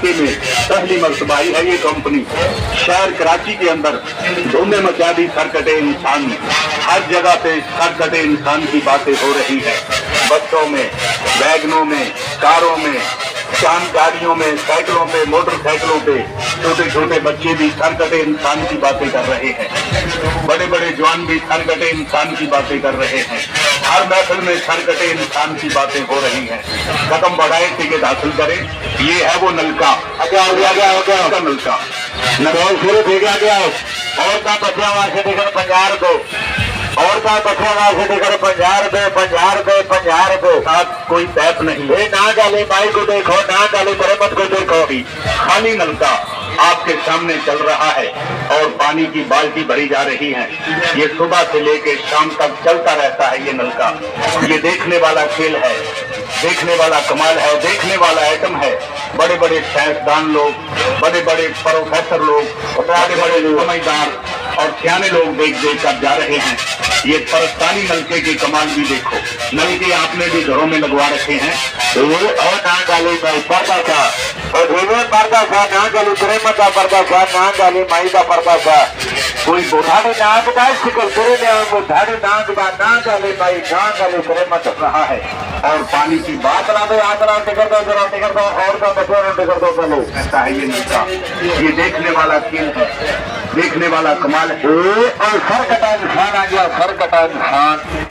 इलाके में पहली मरतबा आई है ये कंपनी। शहर कराची के अंदर धूमें मचा दी सरकटे इंसान ने। हर जगह पे सरकटे इंसान की बातें हो रही है। बसों में, वैगनों में, कारों में, चांद गाड़ियों में, साइकिलों पे, मोटरसाइकिलों पे छोटे छोटे बच्चे भी सरकटे इंसान की बातें कर रहे हैं। बड़े बड़े जवान भी सरकटे इंसान की बातें कर रहे हैं। हर महफिल में सरकटे इंसान की बातें हो रही हैं। कदम बढ़ाए, टिकट हासिल करें। ये है वो नलका। का नलका नगौल शुरू हो गया। और का बचा वहां से देखकर 50 रुपए, और का बचा वहां से देखकर 50 रुपए, 50 रुपए, 50 रुपए। साथ कोई पैप नहीं है। ना डाले भाई को देखो, ना डाले बरमत को देखो। खाली नलका आपके सामने चल रहा है और पानी की बाल्टी भरी जा रही है। ये सुबह से लेकर शाम तक चलता रहता है ये नलका। ये देखने वाला खेल है, देखने वाला कमाल है, देखने वाला आइटम है। बड़े बड़े साइंसदान लोग, बड़े बड़े प्रोफेसर लोग, बड़े बड़े समझदार और सियाने लोग देख देख कर जा रहे हैं। ये परस्तानी नलके के कमाल भी देखो। नलके आपने भी घरों में लगवा रखे हैं। और ना डाली पर्दा था, और पर्दा था, ना डाली प्रेम का पर्दा था, ना डाली माई का पर्दा था। कोई बुढ़ाड़ी नाक का शिकल करे बुढ़ाड़ी नाक का, ना डाली माई, ना डाली प्रेम रहा है। और पानी की बात ला दो, आदरा टिकर दो, जरा टिकर दो, और का बचोरा टिकर दो। चलो ऐसा है ये नलका। ये देखने वाला खेल है, देखने वाला कमाल है। और सर कटा इंसान आ गया, सर कटा इंसान।